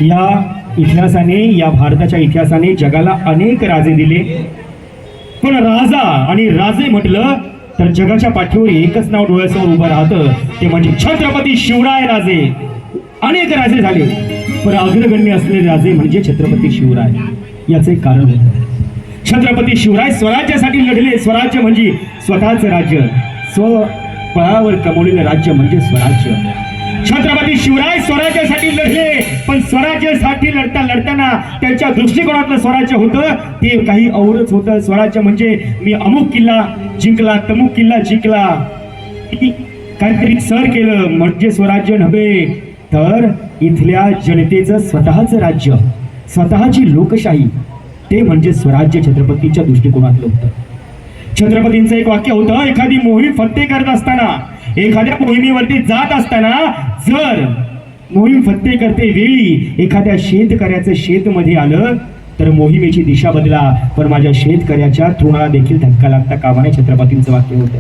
या इतिहासाने, या भारताच्या इतिहासाने जगाला अनेक राजे दिले, पण राजा आणि राजे म्हटलं तर जगाच्या पाठीवर एकच नाव डोळ्यासमोर उभं राहतं, ते म्हणजे छत्रपती शिवराय राजे. अनेक राजे झाले, पण अग्रगण्य असलेले राजे म्हणजे छत्रपती शिवराय. याचं एक कारण होतं. छत्रपती शिवराय स्वराज्यासाठी लढले. स्वराज्य म्हणजे स्वतःच राज्य, स्वबळावर कमवलेलं राज्य म्हणजे स्वराज्य. छत्रपती शिवराय स्वराज्यासाठी लढले, पण स्वराज्यासाठी लढताना त्यांच्या दृष्टिकोनातलं स्वराज्य होतं ते काही औरच होतं. स्वराज्य म्हणजे मी अमुक किल्ला जिंकला, तमुक किल्ला जिंकला, काहीतरी सर केलं म्हणजे स्वराज्य नव्हे, तर इथल्या जनतेचं स्वतःच राज्य, स्वतःची लोकशाही, ते म्हणजे स्वराज्य छत्रपतीच्या दृष्टिकोनातलं होतं. छत्रपतींचं एक वाक्य होतं, एखादी मोहीम फत्ते करत असताना, एखाद्या मोहिमेवरती जात असताना जर मोहीम फत्ते करते वेळी एखाद्या शेतकऱ्याचं शेत मध्ये आलं तर मोहिमेची दिशा बदला, पण माझ्या शेतकऱ्याच्या तृणाला देखील धक्का लागता कामा नये, छत्रपतींचं वाक्य होतं.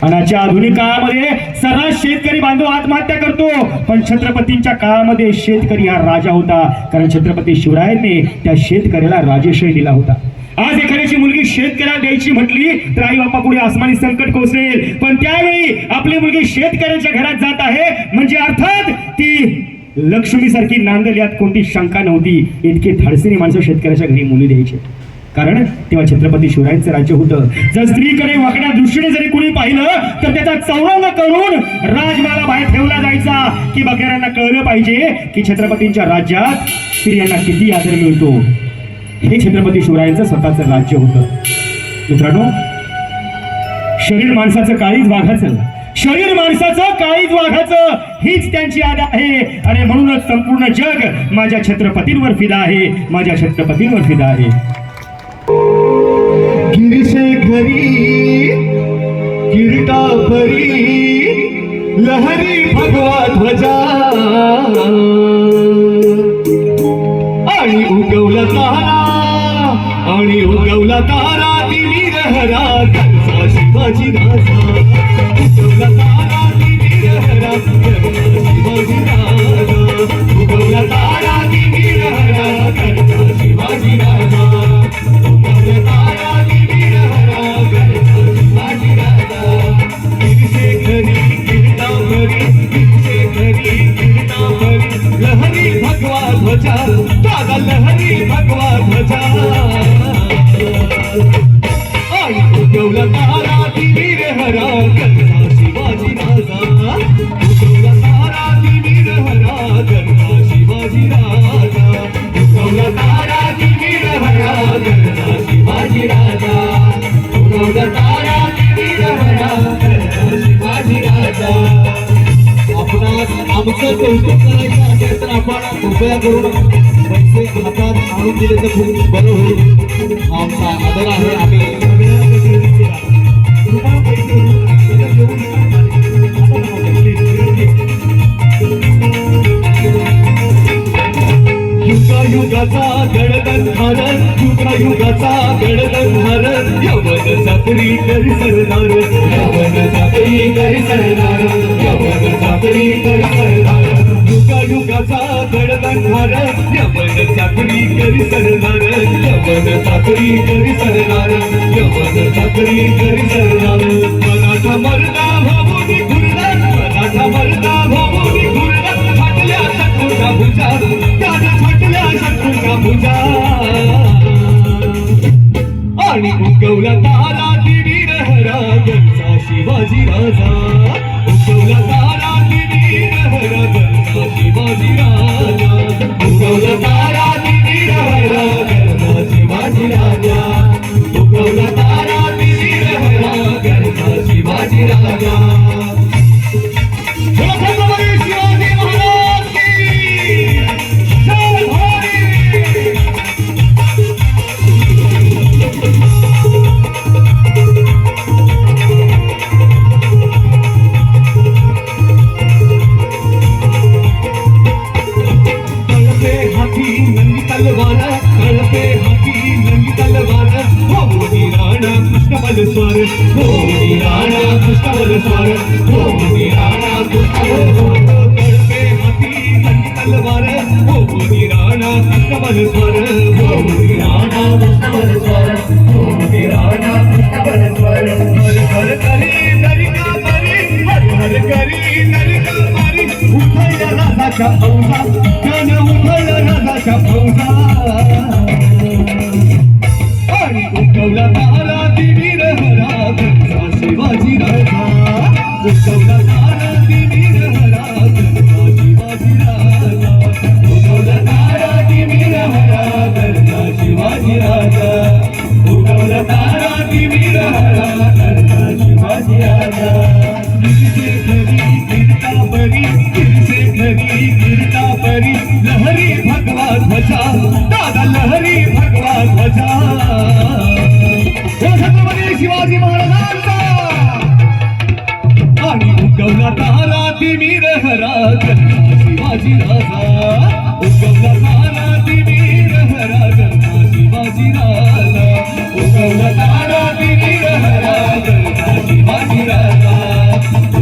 आजच्या आधुनिक काळामध्ये सर्रास शेतकरी बांधव आत्महत्या करतो, पण छत्रपतींच्या काळामध्ये शेतकरी हा राजा होता, कारण छत्रपती शिवरायांनी त्या शेतकऱ्याला राजेश्रय दिला होता. आज एखाद्याची मुलगी शेतकऱ्याला द्यायची म्हटली तर आई बापा पुढे आसमानी संकट कोसळेल, पण त्यावेळी आपली मुलगी शेतकऱ्यांच्या घरात जात आहे म्हणजे अर्थात ती लक्ष्मी सारखी नांदेल, यात कोणती शंका नव्हती. इतके धाडसीने माणसं शेतकऱ्याच्या घरी मुली द्यायचे, कारण तेव्हा छत्रपती शिवरायांचं राज्य होतं. जर स्त्रीकडे वाकड्या दृष्टीने जरी कुणी पाहिलं तर त्याचा चौरंग करून राजमाला बाहेर ठेवला जायचा, की बघणाऱ्यांना कळलं पाहिजे की छत्रपतींच्या राज्यात स्त्रियांना किती आदर मिळतो. हे छत्रपती शिवरायांचं स्वतःचं राज्य होतं. मित्रांनो, शरीर माणसाचं काळीज वाघाचं, शरीर माणसाचं काळीज वाघाचं, हीच त्यांची आद आहे. आणि म्हणूनच संपूर्ण जग माझ्या छत्रपतींवर फिदा आहे, माझ्या छत्रपतींवर फिदा आहे. गिरिशेखरी किरीटापरी लहरी भगवा ध्वजा आणि उगवला तारा, आणि उगवला तारा दिली रहरा त्यांचा शिवाजी राजा. उगवला तारा दिली रहरा त्यांचा शिवाजी राजा. उगवला तारा दिली रहरा त्यांचा शिवाजी राजा. उगवला तारा दिली रहरा त्यांचा शिवाजी राजा. गिरिशेखरी किरीटापरी, गिरिशेखरी किरीटापरी लहरी भगवा ध्वजा, दादा लहरी भगवा ध्वजा. आणि उगवला तारा दिली रहरा त्यांचा शिवाजी राजा. उगवला तारा दिली रहरा त्यांचा शिवाजी राजा. उगवला तारा दिली रहरा त्यांचा शिवाजी राजा. उगवला तारा दिली रहरा त्यांचा शिवाजी राजा. आपणास आमचं कौतुक करायचं असेल तर आपण कृपया करून पैसे हातात आणून दिले तर खूप बरं होईल. आमचा आदर आहे. आम्ही युगायुगाचा गडगंधार, युगायुगाचा गडगंधार, यवन चाकरी करी सरदार, यवन चाकरी करी सरदार, यवन चाकरी करी सरदार. युगायुगाचा गडगंधार, यवन चाकरी करी सरदार, यवन चाकरी करी सरदार, यवन चाकरी करी सरदार. मराठा मर्दा भाऊनी घुरला, मराठा मर्दा भाऊनी घुरला, फाटल्या शत्रूच्या भुजा, त्याने फाटल्या शत्रूच्या भुजा. आणि उगवला तारा दिली रहरा त्यांचा शिवाजी राजा. उगवला तारा दिली रहरा त्यांचा शिवाजी राजा. उगवला तारा दिली रहरा त्यांचा शिवाजी राजा. उगवला तारा दिली रहरा त्यांचा शिवाजी राजा. छत्रपती शिवाजी महाराज की जय भवानी. स्वार मोदी राणा कृष्णवल स्वार मोदी राणा कृष्णवल. तळपे हाती नंदी तलवार मोदी कृष्णवर स्वर मोठी राधा कृष्णवर स्वर मोठी राधा कृष्णवर स्वर हर हर करी नरिका मारी हर हर करी नरिका मारी उठल्या राधाच्या फौजा त्यानं उठलं राधाच्या फौजा आणि उठवला तारा दिवीर हरा घरचा शिवाजी राजा उठवला तारा दिवीर हरा घरचा शिवाजी राजा उठवला तारा दिवीर हरा घरचा शिवाजी राजा उठवला तारा दिवीर हरा घरचा शिवाजी राजा गिरसे खरी गिरता परी गिरसे खरी गिरता परी लहरी भगवा ध्वजा दादा लहरी भगवा ध्वजा छत्रपती शिवाजी महाराजांचा आणि उगवला तारा तिमीर हरा घरचा शिवाजी राजा उगवला तारा तिमीर हरा घरचा शिवाजी राजा उगवला तारा तिमीर हरा घरचा शिवाजी राजा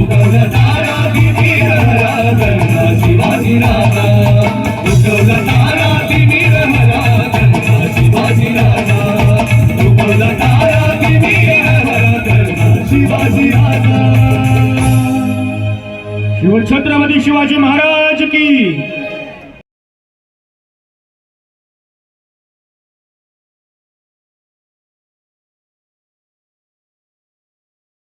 उगवला तारा तिमीर हरा घरचा शिवाजी राजा उगवला तारा तिमीर हरा घरचा शिवाजी राजा उगवला तारा तिमीर हरा घरचा शिवाजी राजा शिव छत्रपती शिवाजी महाराज की